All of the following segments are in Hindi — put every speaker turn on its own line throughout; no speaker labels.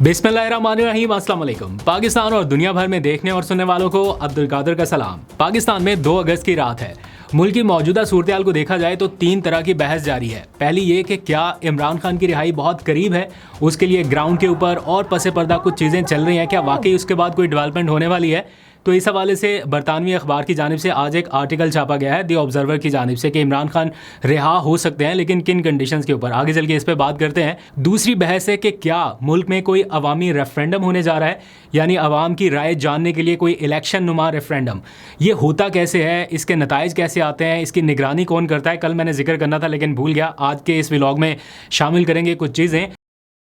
बिस्मिल्लाहिर्रहमानिर्रहीम, अस्सलाम वालेकुम। पाकिस्तान और दुनिया भर में देखने और सुनने वालों को अब्दुल कादिर का सलाम। पाकिस्तान में 2 अगस्त की रात है। मुल्क की मौजूदा सूरत-ए-हाल को देखा जाए तो 3 तरह की बहस जारी है। पहली ये कि क्या इमरान खान की रिहाई बहुत करीब है, उसके लिए ग्राउंड के ऊपर और पसे पर्दा कुछ चीज़ें चल रही हैं, क्या वाकई उसके बाद कोई डेवलपमेंट होने वाली है। तो इस हवाले से बरतानवी अखबार की जानिब से आज एक आर्टिकल छापा गया है दी ऑब्जर्वर की जानिब से कि इमरान खान रिहा हो सकते हैं, लेकिन किन कंडीशंस के ऊपर। आगे चल के इस पर बात करते हैं। दूसरी बहस है कि क्या मुल्क में कोई अवामी रेफरेंडम होने जा रहा है, यानी अवाम की राय जानने के लिए कोई इलेक्शन नुमा रेफरेंडम। ये होता कैसे है, इसके नताइज कैसे आते हैं, इसकी निगरानी कौन करता है। कल मैंने जिक्र करना था लेकिन भूल गया। आज के इस व्लॉग में शामिल करेंगे कुछ चीज़ें।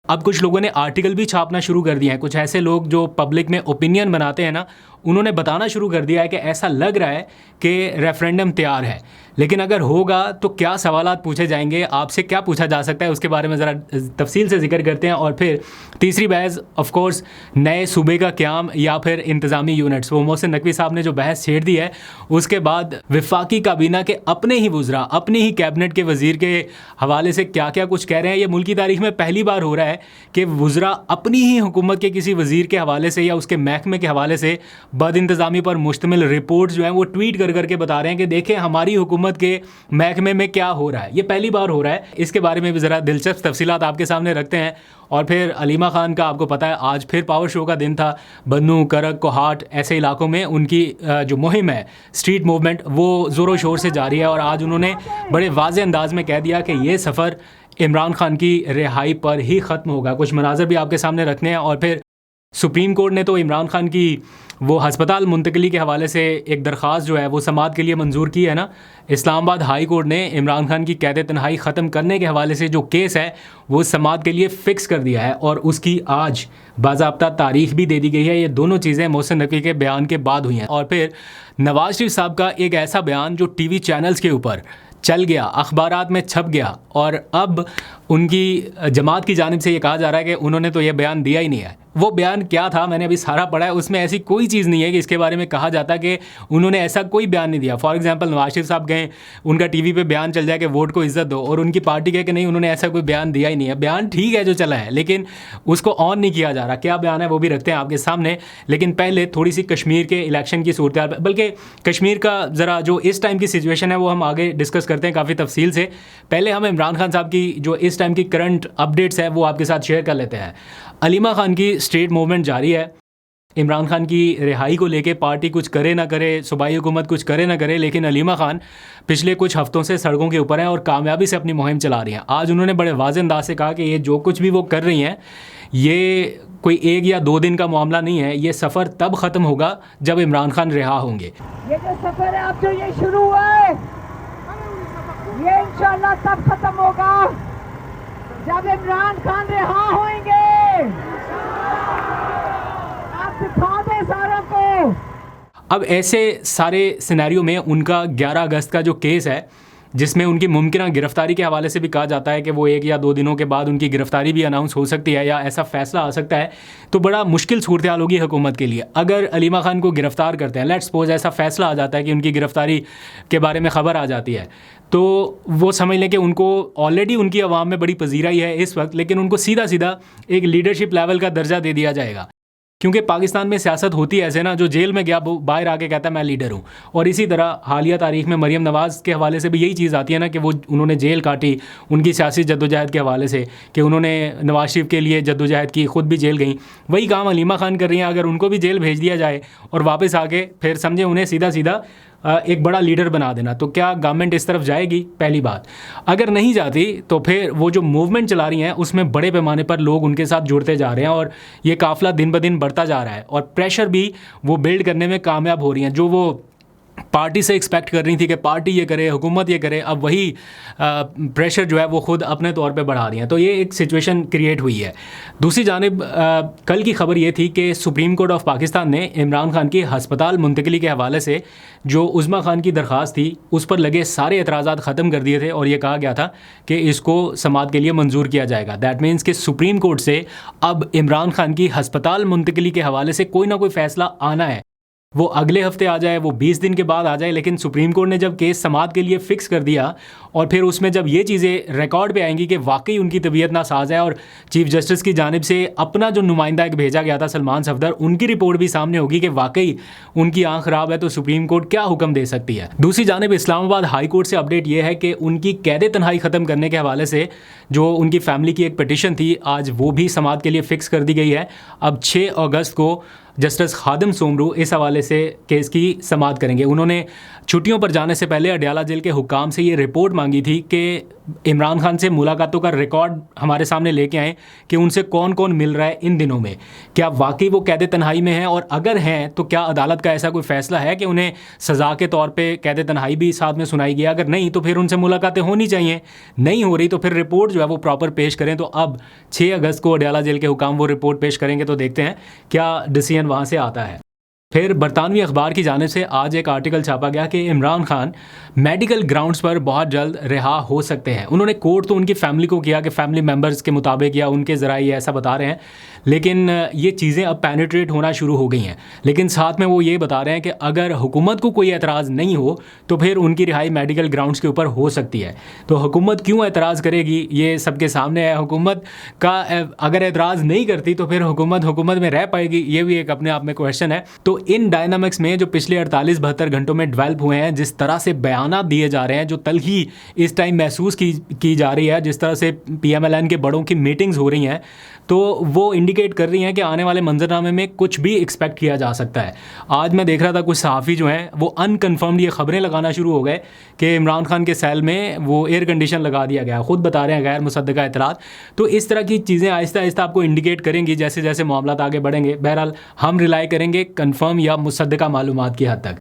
अब कुछ लोगों ने आर्टिकल भी छापना शुरू कर दिए हैं। कुछ ऐसे लोग जो पब्लिक में ओपिनियन बनाते हैं ना, उन्होंने बताना शुरू कर दिया है कि ऐसा लग रहा है कि रेफरेंडम तैयार है, लेकिन अगर होगा तो क्या सवालात पूछे जाएंगे, आपसे क्या पूछा जा सकता है, उसके बारे में ज़रा तफसील से जिक्र करते हैं। और फिर तीसरी बहस ऑफ कोर्स नए सूबे का क़याम या फिर इंतज़ामी यूनिट्स। वो मोहसिन नकवी साहब ने जो बहस छेड़ दी है, उसके बाद वफाकी काबीना के अपने ही वुज़रा, अपने ही कैबिनेट के वज़ीर के हवाले से क्या क्या कुछ कह रहे हैं। ये मुल्क की तारीख में पहली बार हो रहा है कि वुज़रा अपनी ही हुकूमत के किसी वज़ीर के हवाले से या उसके महकमे के हवाले से बद इंतज़ामी पर मुश्तमिल रिपोर्ट जो है वो ट्वीट कर करके बता रहे हैं कि देखें हमारी हुकूमत के महकमे में क्या हो रहा है। ये पहली बार हो रहा है। इसके बारे में भी ज़रा दिलचस्प तफसीलात आपके सामने रखते हैं। और फिर अलीमा खान का आपको पता है आज फिर पावर शो का दिन था। बन्नू, करक, कोहाट ऐसे इलाकों में उनकी जो मुहिम है स्ट्रीट मूवमेंट, वो ज़ोरों शोर से जारी है। और आज उन्होंने बड़े वाज़े अंदाज में कह दिया कि ये सफ़र इमरान खान की रिहाई पर ही ख़त्म होगा। कुछ मनाज़र भी आपके सामने रखने हैं। और फिर सुप्रीम कोर्ट ने तो इमरान खान की वो हस्पताल मुंतकली के हवाले से एक दरख्वास्त जो है वो समाअत के लिए मंजूर की है ना। इस्लामाबाद हाई कोर्ट ने इमरान खान की कैद तन्हाई ख़त्म करने के हवाले से जो केस है वो समाअत के लिए फ़िक्स कर दिया है और उसकी आज बाज़ाब्ता तारीख भी दे दी गई है। ये दोनों चीज़ें मोहसिन नकवी के बयान के बाद हुई हैं। और फिर नवाज शरीफ साहब का एक ऐसा बयान जो टीवी चैनल्स के ऊपर चल गया, अखबारात में छप गया, और अब उनकी जमात की जानिब से ये कहा जा रहा है कि उन्होंने तो ये बयान दिया ही नहीं है। वो बयान क्या था, मैंने अभी सारा पढ़ा है, उसमें ऐसी कोई चीज़ नहीं है कि इसके बारे में कहा जाता कि उन्होंने ऐसा कोई बयान नहीं दिया। फॉर एग्जांपल नवाज शरीफ साहब गए, उनका टीवी पे बयान चल जाए कि वोट को इज्जत दो, और उनकी पार्टी कहे कि नहीं उन्होंने ऐसा कोई बयान दिया ही नहीं है। बयान ठीक है जो चला है, लेकिन उसको ऑन नहीं किया जा रहा। क्या बयान है वो भी रखते हैं आपके सामने। लेकिन पहले थोड़ी सी कश्मीर के इलेक्शन की सूरत हाल, बल्कि कश्मीर का ज़रा जो इस टाइम की सिचुएशन है वो हम आगे डिस्कस करते हैं काफ़ी तफसील से। पहले हम इमरान खान साहब की जो इस टाइम की करंट अपडेट्स है वो आपके साथ शेयर कर लेते हैं। अलीमा खान की स्ट्रीट मूवमेंट जारी है। इमरान खान की रिहाई को लेके पार्टी कुछ करे ना करे, सूबाई हुकूमत कुछ करे ना करे, लेकिन अलीमा खान पिछले कुछ हफ्तों से सड़कों के ऊपर हैं और कामयाबी से अपनी मुहिम चला रही हैं। आज उन्होंने बड़े वाज़े अंदाज से कहा कि ये जो कुछ भी वो कर रही हैं ये कोई 1 या 2 दिन का मामला नहीं है। ये सफ़र तब ख़त्म होगा जब इमरान खान रिहा होंगे।
ये जो सफ़र है अब जो ये शुरू हुआ है ये इंशाल्लाह तब ख़त्म होगा जब इमरान खान रिहा होंगे। आप दिखा दें सारों को।
अब ऐसे सारे सिनेरियो में उनका 11 अगस्त का जो केस है जिसमें उनकी मुमकिन गिरफ्तारी के हवाले से भी कहा जाता है कि वो 1 या 2 दिनों के बाद उनकी गिरफ्तारी भी अनाउंस हो सकती है या ऐसा फ़ैसला आ सकता है, तो बड़ा मुश्किल सूरत हाल होगी हुकूमत के लिए। अगर अलीमा खान को गिरफ़्तार करते हैं, लेट्स सपोज ऐसा फ़ैसला आ जाता है कि उनकी गिरफ़्तारी के बारे में ख़बर आ जाती है, तो वो समझ लें कि उनको ऑलरेडी उनकी आवाम में बड़ी पजीराई है इस वक्त, लेकिन उनको सीधा सीधा एक लीडरशिप लेवल का दर्जा दे दिया जाएगा। क्योंकि पाकिस्तान में सियासत होती है ऐसे ना, जो जेल में गया वो बाहर आके कहता है मैं लीडर हूँ। और इसी तरह हालिया तारीख में मरीम नवाज़ के हवाले से भी यही चीज़ आती है ना कि वो उन्होंने जेल काटी उनकी सियासी जद्दोजहद के हवाले से, कि उन्होंने नवाज शरीफ के लिए जद्दोजहद की, ख़ुद भी जेल गई। वही काम अलीमा खान कर रही हैं। अगर उनको भी जेल भेज दिया जाए और वापस आके फिर समझे उन्हें सीधा सीधा एक बड़ा लीडर बना देना, तो क्या गवर्नमेंट इस तरफ जाएगी? पहली बात। अगर नहीं जाती तो फिर वो जो मूवमेंट चला रही हैं उसमें बड़े पैमाने पर लोग उनके साथ जुड़ते जा रहे हैं और ये काफ़िला दिन ब दिन बढ़ता जा रहा है और प्रेशर भी वो बिल्ड करने में कामयाब हो रही हैं। जो वो पार्टी से एक्सपेक्ट कर रही थी कि पार्टी ये करे, हुकूमत ये करे, अब वही प्रेशर जो है वो ख़ुद अपने तौर पे बढ़ा रही हैं। तो ये एक सिचुएशन क्रिएट हुई है। दूसरी जानिब कल की खबर ये थी कि सुप्रीम कोर्ट ऑफ पाकिस्तान ने इमरान खान की हस्पताल मुंतकली के हवाले से जो उज़्मा खान की दरख्वास्त थी उस पर लगे सारे एतराज़ात ख़त्म कर दिए थे और ये कहा गया था कि इसको समाअत के लिए मंजूर किया जाएगा। दैट मीन्स कि सुप्रीम कोर्ट से अब इमरान खान की हस्पताल मुंतकली के हवाले से कोई ना कोई फ़ैसला आना है। वो अगले हफ्ते आ जाए, वो 20 दिन के बाद आ जाए, लेकिन सुप्रीम कोर्ट ने जब केस समाअत के लिए फ़िक्स कर दिया और फिर उसमें जब ये चीज़ें रिकॉर्ड पे आएंगी कि वाकई उनकी तबीयत नासाज है और चीफ जस्टिस की जानिब से अपना जो नुमाइंदा एक भेजा गया था सलमान सफदर, उनकी रिपोर्ट भी सामने होगी कि वाकई उनकी आँख ख़राब है, तो सुप्रीम कोर्ट क्या हुक्म दे सकती है। दूसरी जानिब इस्लामाबाद हाई कोर्ट से अपडेट ये है कि उनकी कैद तन्हाई ख़त्म करने के हवाले से जो उनकी फैमिली की एक पिटिशन थी, आज वो भी समाअत के लिए फ़िक्स कर दी गई है। अब 6 अगस्त को जस्टिस खादिम सोमरू इस हवाले से केस की समाअत करेंगे। उन्होंने छुट्टियों पर जाने से पहले अडयाला जेल के हुक्काम से ये रिपोर्ट मांगी थी कि इमरान खान से मुलाकातों का रिकॉर्ड हमारे सामने लेके आएँ कि उनसे कौन कौन मिल रहा है इन दिनों में, क्या वाकई वो कैद तन्हाई में हैं, और अगर हैं तो क्या अदालत का ऐसा कोई फ़ैसला है कि उन्हें सज़ा के तौर पे कैद तन्हाई भी साथ में सुनाई गई। अगर नहीं तो फिर उनसे मुलाकातें होनी चाहिए, नहीं हो रही तो फिर रिपोर्ट जो है वो प्रॉपर पेश करें। तो अब 6 अगस्त को अडयाला जेल के हुक्काम वो रिपोर्ट पेश करेंगे, तो देखते हैं क्या डिसीजन वहाँ से आता है। फिर बरतानवी अखबार की जानिब से आज एक आर्टिकल छापा गया कि इमरान खान मेडिकल ग्राउंड्स पर बहुत जल्द रिहा हो सकते हैं। उन्होंने कोर्ट तो उनकी फैमिली को किया कि फैमिली मेम्बर्स के मुताबिक या उनके ज़राए ऐसा बता रहे हैं, लेकिन ये चीज़ें अब पेनिट्रेट होना शुरू हो गई हैं। लेकिन साथ में वो ये बता रहे हैं कि अगर हुकूमत को कोई एतराज़ नहीं हो तो फिर उनकी रिहाई मेडिकल ग्राउंड्स के ऊपर हो सकती है। तो हुकूमत क्यों एतराज़ करेगी, ये सबके सामने है। हुकूमत का अगर एतराज़ नहीं करती तो फिर हुकूमत में रह पाएगी, ये भी एक अपने आप में क्वेश्चन है। तो इन डायनामिक्स में जो पिछले 48-72 घंटों में डेवलप हुए हैं, जिस तरह से बयानात दिए जा रहे हैं, जो तलखी इस टाइम महसूस की जा रही है, जिस तरह से PMLN के बड़ों की मीटिंग्स हो रही हैं, तो वो इंडिकेट कर रही हैं कि आने वाले मंजरनामे में कुछ भी एक्सपेक्ट किया जा सकता है। आज मैं देख रहा था कुछ सहाफ़ी जो हैं वो अनकन्फर्म्ड ये खबरें लगाना शुरू हो गए कि इमरान खान के सेल में वो एयर कंडीशन लगा दिया गया, ख़ुद बता रहे हैं गैर मुसद्दका इतलात। तो इस तरह की चीज़ें आहिस्ता आहिस्ता आपको इंडिकेट करेंगी जैसे जैसे मामला आगे बढ़ेंगे। बहरहाल हम रिलाई करेंगे कन्फर्म या मुसद्दका मालूमात की हद तक।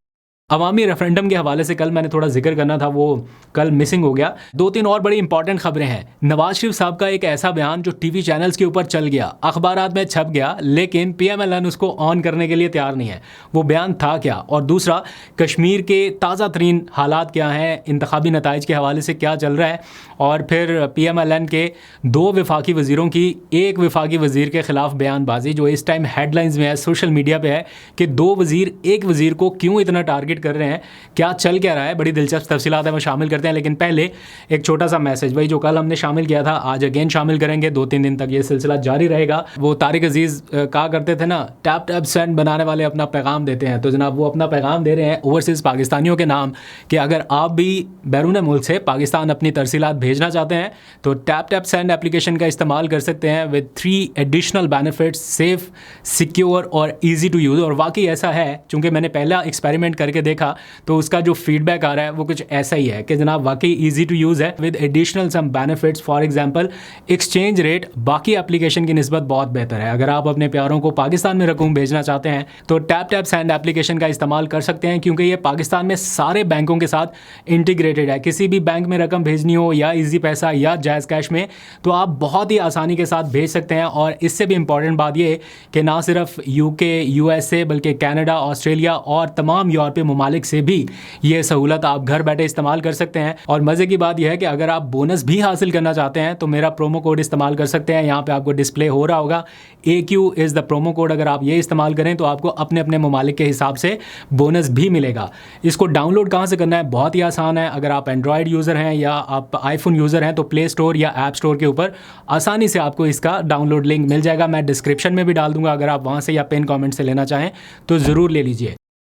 अवामी रेफरेंडम के हवाले से कल मैंने थोड़ा जिक्र करना था, वो कल मिसिंग हो गया। 2-3 और बड़ी इंपॉर्टेंट खबरें हैं। नवाज शरीफ साहब का एक ऐसा बयान जो टीवी चैनल्स के ऊपर चल गया, अखबारात में छप गया, लेकिन PMLN उसको ऑन करने के लिए तैयार नहीं है। वो बयान था क्या? और दूसरा, कश्मीर के ताज़ा तरीन हालात क्या हैं, इंतखाबी नताइज के हवाले से क्या चल रहा है, और फिर PMLN के 2 वफाकी वज़ीरों की एक वफाकी वज़ीर के ख़िलाफ़ बयानबाजी जो इस टाइम हेडलाइंस में है, सोशल मीडिया पे है कि 2 वज़ीर एक वज़ीर को क्यों इतना टारगेट कर रहे हैं, क्या चल क्या रहा है। बड़ी दिलचस्प तफसीलात है, वो शामिल करते हैं। लेकिन पहले एक छोटा सा मैसेज, भाई जो कल हमने शामिल किया था आज अगेन शामिल करेंगे। 2-3 दिन तक ये सिलसिला जारी रहेगा। वो तारिक अजीज़ कहा करते थे ना, टैप टैप सेंड बनाने वाले अपना पैगाम देते हैं, तो जनाब वो अपना पैगाम दे रहे हैं ओवरसीज़ पाकिस्तानियों के नाम कि अगर आप भी बैरून मुल्क से पाकिस्तान अपनी तरसीलात भेजना चाहते हैं तो टैप टैप सेंड एप्लीकेशन का इस्तेमाल कर सकते हैं with 3 additional benefits, safe, secure और ईजी टू यूज़। और वाकई ऐसा है, चूँकि मैंने पहला एक्सपेरिमेंट करके देखा तो उसका जो फीडबैक आ रहा है वो कुछ ऐसा ही है कि जनाब वाकई ईजी टू यूज़ है with additional some benefits. For example exchange rate बाकी एप्लीकेशन की निस्बत बहुत बेहतर है। अगर आप अपने प्यारों को पाकिस्तान में रकम भेजना चाहते हैं तो टैप टैप सेंड एप्लीकेशन का इस्तेमाल कर सकते हैं, क्योंकि ये पाकिस्तान में सारे बैंकों के साथ इंटीग्रेटेड है। किसी भी बैंक में रकम भेजनी हो या ईजी पैसा या जायज़ कैश में, तो आप बहुत ही आसानी के साथ भेज सकते हैं। और इससे भी इंपॉर्टेंट बात ये कि ना सिर्फ UK, USA बल्कि कनाडा, ऑस्ट्रेलिया और तमाम यूरोपीय ममालिक से भी ये सहूलत आप घर बैठे इस्तेमाल कर सकते हैं। और मज़े की बात यह है कि अगर आप बोनस भी हासिल करना चाहते हैं तो मेरा प्रोमो कोड इस्तेमाल कर सकते हैं। यहाँ पे आपको डिस्प्ले हो रहा होगा, AQ is the promo code. अगर आप ये इस्तेमाल करें तो आपको अपने अपने ममालिक के हिसाब से बोनस भी मिलेगा। इसको डाउनलोड कहाँ से करना है? बहुत ही आसान है। अगर आप एंड्रॉयड यूज़र हैं या आप आईफोन यूज़र हैं तो प्ले स्टोर या ऐप स्टोर के ऊपर आसानी से आपको इसका डाउनलोड लिंक मिल जाएगा। मैं डिस्क्रिप्शन में भी डाल दूँगा, अगर आप वहाँ से या पिन कॉमेंट से लेना चाहें तो ज़रूर ले लीजिए।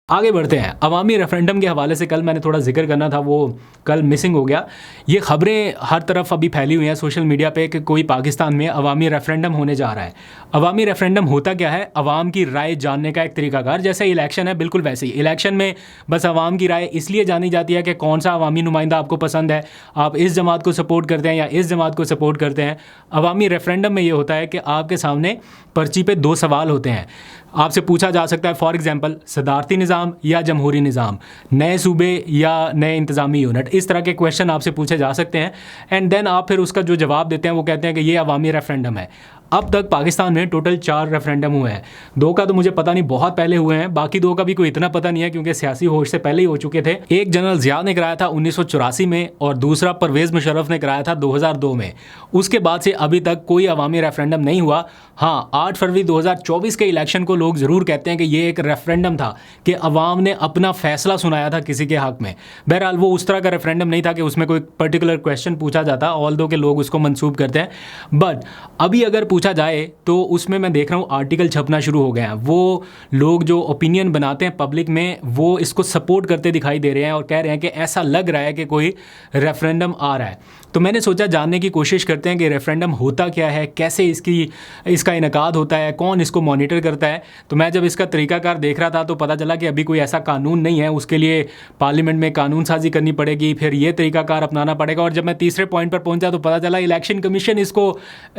आगे बढ़ते हैं। अवामी रेफरेंडम के हवाले से कल मैंने थोड़ा जिक्र करना था, वो कल मिसिंग हो गया। ये खबरें हर तरफ अभी फैली हुई हैं सोशल मीडिया पे कि कोई पाकिस्तान में अवामी रेफरेंडम होने जा रहा है। अवामी रेफरेंडम होता क्या है? अवाम की राय जानने का एक तरीकाकार। जैसे इलेक्शन है, बिल्कुल वैसे ही इलेक्शन में बस अवाम की राय इसलिए जानी जाती है कि कौन सा अवामी नुमाइंदा आपको पसंद है, आप इस जमात को सपोर्ट करते हैं या इस जमात को सपोर्ट करते हैं। अवामी रेफरेंडम में ये होता है कि आपके सामने पर्ची पे 2 सवाल होते हैं। आपसे पूछा जा सकता है फॉर एग्जांपल सदारती निज़ाम या जमहूरी निज़ाम, नए सूबे या नए इंतज़ामी यूनिट, इस तरह के क्वेश्चन आपसे पूछे जा सकते हैं। एंड देन आप फिर उसका जो जवाब देते हैं वो कहते हैं कि ये अवामी रेफरेंडम है। अब तक पाकिस्तान में टोटल 4 रेफरेंडम हुए हैं। 2 का तो मुझे पता नहीं, बहुत पहले हुए हैं, बाकी 2 का भी कोई इतना पता नहीं है क्योंकि सियासी होश से पहले ही हो चुके थे। एक जनरल ज़िया ने कराया था 1984 में और दूसरा परवेज़ मुशर्रफ ने कराया था 2002 में। उसके बाद से अभी तक कोई अवामी रेफरेंडम नहीं हुआ। हाँ, 8 फरवरी 2024 के इलेक्शन को लोग ज़रूर कहते हैं कि ये एक रेफरेंडम था कि अवाम ने अपना फैसला सुनाया था किसी के हक़ में। बहरहाल वो उस तरह का रेफरेंडम नहीं था कि उसमें कोई पर्टिकुलर क्वेश्चन पूछा जाता, ऑल्दो के लोग उसको मंसूब करते हैं। बट अभी अगर पूछा जाए तो उसमें मैं देख रहा हूँ आर्टिकल छपना शुरू हो गए हैं। वो लोग जो ओपिनियन बनाते हैं पब्लिक में, वो इसको सपोर्ट करते दिखाई दे रहे हैं और कह रहे हैं कि ऐसा लग रहा है कि कोई रेफरेंडम आ रहा है। तो मैंने सोचा जानने की कोशिश करते हैं कि रेफरेंडम होता क्या है, कैसे इसका इनकाद होता है, कौन इसको मॉनिटर करता है। तो मैं जब इसका तरीकाकार देख रहा था तो पता चला कि अभी कोई ऐसा कानून नहीं है, उसके लिए पार्लियामेंट में कानून साजी करनी पड़ेगी, फिर ये तरीकाकार अपनाना पड़ेगा। और जब मैं तीसरे पॉइंट पर पहुंचा तो पता चला इलेक्शन कमीशन इसको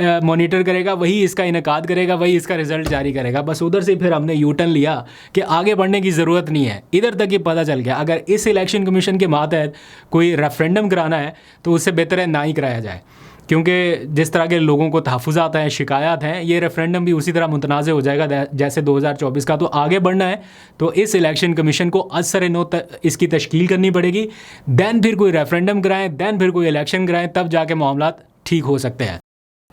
मॉनिटर करेगा, वही इसका इनकाद करेगा, वही इसका रिजल्ट जारी करेगा। बस उधर से फिर हमने यू टर्न लिया कि आगे बढ़ने की ज़रूरत नहीं है, इधर तक ही पता चल गया अगर इस इलेक्शन कमीशन के मातहत कोई रेफरेंडम कराना है तो उससे बेहतर है ना ही कराया जाए, क्योंकि जिस तरह के लोगों को तहफ़्फ़ुज़ात हैं, शिकायत हैं, ये रेफरेंडम भी उसी तरह मुतनाज़ हो जाएगा जैसे 2024 का। तो आगे बढ़ना है तो इस इलेक्शन कमीशन को असर नो इसकी तश्कील करनी पड़ेगी, दैन फिर कोई रेफरेंडम कराएं, दैन फिर कोई इलेक्शन कराएं, तब जाके मामलात ठीक हो सकते हैं।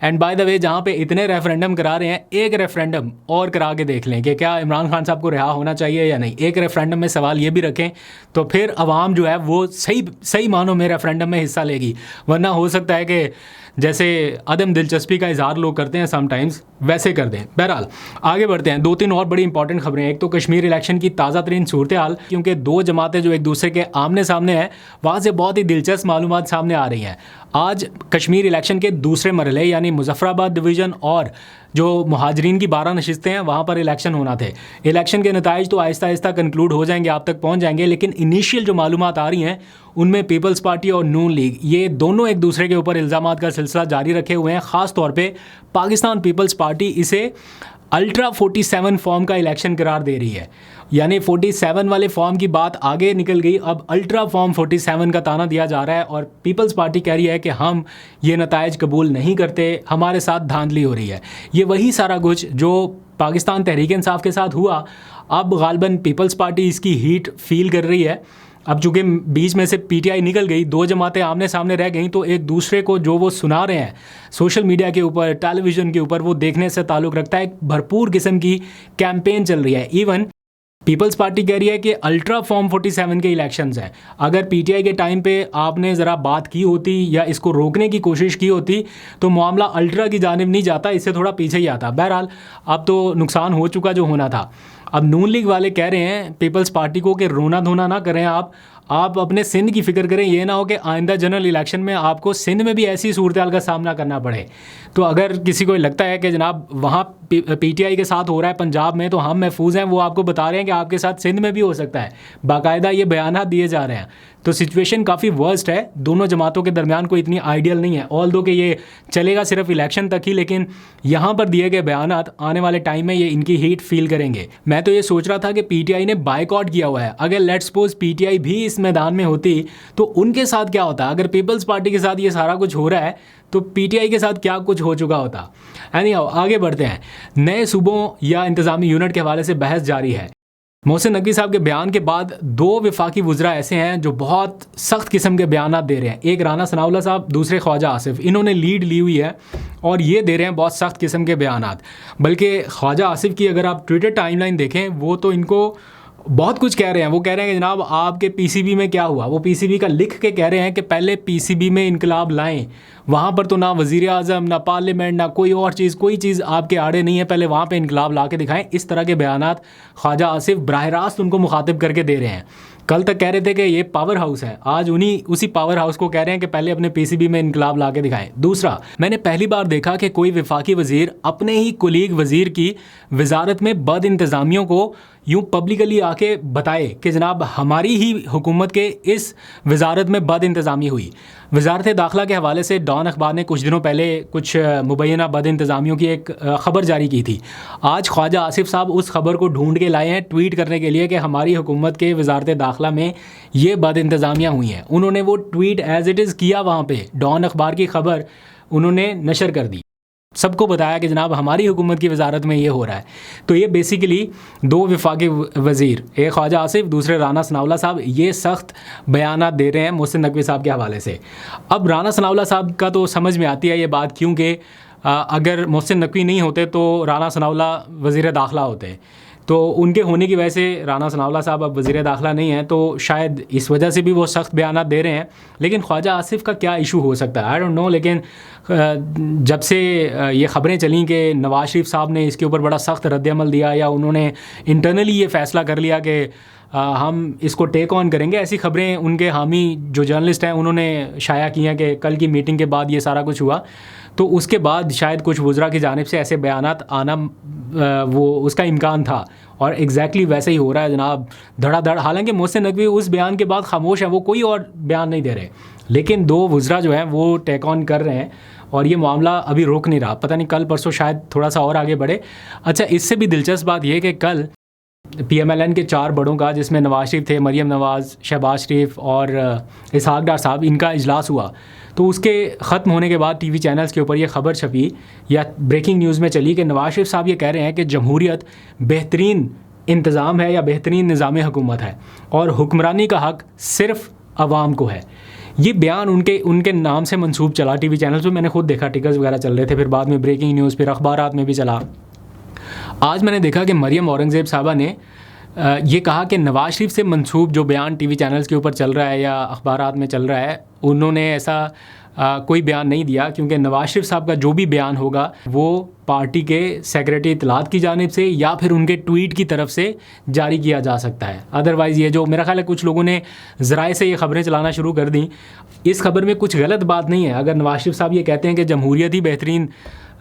एंड बाय द वे, जहाँ पे इतने रेफरेंडम करा रहे हैं, एक रेफरेंडम और करा के देख लें कि क्या इमरान खान साहब को रिहा होना चाहिए या नहीं। एक रेफरेंडम में सवाल ये भी रखें तो फिर अवाम जो है वो सही मानों में रेफरेंडम में हिस्सा लेगी। वरना हो सकता है कि जैसे अदम दिलचस्पी का इजहार लोग करते हैं समटाइम्स, वैसे कर दें। बहरहाल आगे बढ़ते हैं। 2-3 और बड़ी इंपॉर्टेंट खबरें। एक तो कश्मीर इलेक्शन की ताज़ा तरीन सूरत हाल, क्योंकि 2 जमातें जो एक दूसरे के आमने सामने हैं, वहाँ से बहुत ही दिलचस्प मालूमात सामने आ रही हैं। आज कश्मीर इलेक्शन के दूसरे मरहले यानी मुजफ्फराबाद डिवीज़न और जो मुहाजिरीन की 12 नशिस्तें हैं वहाँ पर इलेक्शन होना थे। इलेक्शन के नताइज तो आहिस्ता आहिस्ता कंक्लूड हो जाएंगे, आप तक पहुँच जाएंगे, लेकिन इनिशियल जो मालूमात आ रही हैं उनमें पीपल्स पार्टी और नून लीग ये दोनों एक दूसरे के ऊपर इल्ज़ामात का सिलसिला जारी रखे हुए हैं। ख़ास तौर पे पाकिस्तान पीपल्स पार्टी इसे अल्ट्रा 47 फॉर्म का इलेक्शन करार दे रही है, यानी 47 वाले फॉर्म की बात आगे निकल गई, अब अल्ट्रा फॉर्म 47 का ताना दिया जा रहा है और पीपल्स पार्टी कह रही है कि हम ये नताइज कबूल नहीं करते, हमारे साथ धांधली हो रही है। ये वही सारा कुछ जो पाकिस्तान तहरीक इंसाफ के साथ हुआ, अब गालबन पीपल्स पार्टी इसकी हीट फील कर रही है। अब चूँकि बीच में से पीटीआई निकल गई, 2 जमातें आमने सामने रह गई, तो एक दूसरे को जो वो सुना रहे हैं सोशल मीडिया के ऊपर, टेलीविज़न के ऊपर, वो देखने से ताल्लुक़ रखता है। भरपूर किस्म की कैंपेन चल रही है। इवन पीपल्स पार्टी कह रही है कि अल्ट्रा फॉर्म 47 के इलेक्शंस हैं, अगर पीटीआई के टाइम पे आपने ज़रा बात की होती या इसको रोकने की कोशिश की होती तो मामला अल्ट्रा की जानिब नहीं जाता, इससे थोड़ा पीछे ही आता। बहरहाल अब तो नुकसान हो चुका जो होना था। अब नून लीग वाले कह रहे हैं पीपल्स पार्टी को कि रोना धोना ना करें, आप अपने सिंध की फ़िक्र करें, ये ना हो कि आइंदा जनरल इलेक्शन में आपको सिंध में भी ऐसी सूरत हाल का सामना करना पड़े। तो अगर किसी को लगता है कि जनाब वहाँ पीटीआई के साथ हो रहा है पंजाब में तो हम महफूज हैं, वो आपको बता रहे हैं कि आपके साथ सिंध में भी हो सकता है, बाकायदा ये बयान दिए जा रहे हैं। तो सिचुएशन काफ़ी वर्स्ट है, दोनों जमातों के दरमियान कोई इतनी आइडियल नहीं है। ऑल दो कि ये चलेगा सिर्फ इलेक्शन तक ही, लेकिन यहाँ पर दिए गए बयान आने वाले टाइम में ये इनकी हीट फील करेंगे। मैं तो ये सोच रहा था कि पीटीआई ने बायकॉट किया हुआ है, अगर लेट्स सपोज पीटीआई भी इस मैदान में होती तो उनके साथ क्या होता। अगर पीपल्स पार्टी के साथ ये सारा कुछ हो रहा है तो पीटीआई के साथ क्या कुछ हो चुका होता। एनीहाउ आगे बढ़ते हैं। नए सूबों या इंतजामी यूनिट के हवाले से बहस जारी है। मोहसिन नकवी साहब के बयान के बाद 2 वफाकी वुज़रा ऐसे हैं जो बहुत सख्त किस्म के बयान दे रहे हैं। एक राना सनाउल्लाह साहब, दूसरे ख्वाजा आसिफ, इन्होंने लीड ली हुई है और ये दे रहे हैं बहुत सख्त किस्म के बयान। बल्कि ख्वाजा आसिफ की अगर आप ट्विटर टाइमलाइन देखें, वो तो इनको बहुत कुछ कह रहे हैं। वो कह रहे हैं कि जनाब आपके पीसीबी में क्या हुआ, वो पीसीबी का लिख के कह रहे हैं कि पहले पीसीबी में इनकलाब लाएं, वहाँ पर तो ना वज़ीर आज़म, ना पार्लियामेंट, ना कोई और चीज़, कोई चीज़ आपके आड़े नहीं है, पहले वहाँ पे इनकलाब ला के दिखाएं। इस तरह के बयानात ख्वाजा आसिफ बराह रास्त उनको मुखातिब करके दे रहे हैं। कल तक कह रहे थे कि ये पावर हाउस है, आज उसी पावर हाउस को कह रहे हैं कि पहले अपने पीसीबी में इनकलाब ला के दिखाएं। दूसरा, मैंने पहली बार देखा कि कोई वफाकी वज़ीर अपने ही कुलीग वज़ीर की वजारत में बद इंतज़ामियों को यूँ पब्लिकली आके बताए कि जनाब हमारी ही हुकूमत के इस वजारत में बद इंतज़ामी हुई। वजारत दाखिला के हवाले से डॉन अखबार ने कुछ दिनों पहले कुछ मुबैना बद इंतज़ामियों की एक ख़बर जारी की थी। आज ख्वाजा आसिफ साहब उस खबर को ढूंढ के लाए हैं ट्वीट करने के लिए कि हमारी हुकूमत के वजारत दाखिला में ये बद इंतज़ामियाँ हुई हैं। उन्होंने वो ट्वीट एज़ इट इज़ किया, वहाँ पर डॉन अखबार की खबर उन्होंने नशर कर दी। सबको बताया कि जनाब हमारी हुकूमत की वजारत में ये हो रहा है। तो ये बेसिकली दो वफाकी वज़ीर, एक ख्वाजा आसिफ, दूसरे राना सनाउल्लाह साहब, ये सख्त बयानात दे रहे हैं मोहसिन नकवी साहब के हवाले से। अब राना सनाउल्लाह साहब का तो समझ में आती है ये बात, क्योंकि अगर मोहसिन नकवी नहीं होते तो राना सनाउल्लाह वज़ीर दाखिला होते, तो उनके होने की वजह से राना सनाउल्लाह साहब अब वज़ीर दाखिला नहीं हैं, तो शायद इस वजह से भी वो सख्त बयानात दे रहे हैं। लेकिन ख्वाजा आसिफ का क्या इशू हो सकता है, आई डोंट नो। लेकिन जब से ये ख़बरें चलीं कि नवाज़ शरीफ साहब ने इसके ऊपर बड़ा सख्त रद्द-ए-अमल दिया, या उन्होंने इंटरनली ये फ़ैसला कर लिया कि हम इसको टेक ऑन करेंगे, ऐसी ख़बरें उनके हामी जो जर्नलिस्ट हैं उन्होंने शाया की हैं कि कल की मीटिंग के बाद ये सारा कुछ हुआ। तो उसके बाद शायद कुछ वज़रा की जानिब से ऐसे बयानात आना वो उसका इम्कान था, और एग्जैक्टली वैसे ही हो रहा है जनाब, धड़ाधड़। हालांकि मोहसिन नकवी उस बयान के बाद खामोश है, वो कोई और बयान नहीं दे रहे, लेकिन दो वज़रा जो हैं वो टेक ऑन कर रहे हैं, और ये मामला अभी रुक नहीं रहा। पता नहीं कल परसों शायद थोड़ा सा और आगे बढ़े। अच्छा, इससे भी दिलचस्प बात यह कि कल PMLN के 4 बड़ों का, जिसमें नवाज़ शरीफ थे, मरीम नवाज़, शहबाज शरीफ और इसहाक डार साहब, इनका इजलास हुआ। तो उसके ख़त्म होने के बाद TV चैनल्स के ऊपर ये ख़बर छपी या ब्रेकिंग न्यूज़ में चली कि नवाज़ शरीफ साहब ये कह रहे हैं कि जमहूरियत बेहतरीन इंतज़ाम है या बेहतरीन निज़ाम हुकूमत है, और हुक्मरानी का हक़ सिर्फ़ अवाम को है। ये बयान उनके नाम से मंसूब चला TV चैनल्स पे, मैंने खुद देखा, टिकर्स वगैरह चल रहे थे, फिर बाद में ब्रेकिंग न्यूज़, फिर अखबारात में भी चला। आज मैंने देखा कि मरीम औरंगज़ेब साहबा ने ये कहा कि नवाज़ शरीफ से मंसूब जो बयान TV चैनल्स के ऊपर चल रहा है या अखबारात में चल रहा है, उन्होंने ऐसा कोई बयान नहीं दिया, क्योंकि नवाज़ शरीफ साहब का जो भी बयान होगा वो पार्टी के सेक्रेटरी इत्तलात की जानिब से या फिर उनके ट्वीट की तरफ से जारी किया जा सकता है। अदरवाइज़ ये जो मेरा ख्याल है कुछ लोगों ने ज़राए से ये ख़बरें चलाना शुरू कर दी, इस खबर में कुछ गलत बात नहीं है। अगर नवाज़ शरीफ साहब ये कहते हैं कि जमहूरियत ही बेहतरीन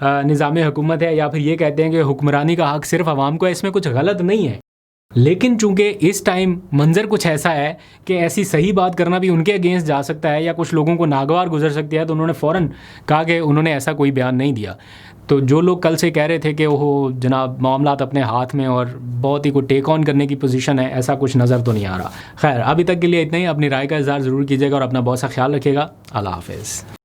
निज़ाम हुकूमत है, या फिर ये कहते हैं कि हुक्मरानी का हक़ सिर्फ़ आवाम को है, इसमें कुछ गलत नहीं है। लेकिन चूंकि इस टाइम मंजर कुछ ऐसा है कि ऐसी सही बात करना भी उनके अगेंस्ट जा सकता है या कुछ लोगों को नागवार गुजर सकती है, तो उन्होंने फ़ौरन कहा कि उन्होंने ऐसा कोई बयान नहीं दिया। तो जो लोग कल से कह रहे थे कि वो जनाब मामलात अपने हाथ में और बहुत ही को टेक ऑन करने की पोजीशन है, ऐसा कुछ नज़र तो नहीं आ रहा। खैर, अभी तक के लिए इतना ही। अपनी राय का इज़हार ज़रूर कीजिएगा और अपना बहुत सा ख्याल रखिएगा। अल्लाह हाफ़िज़।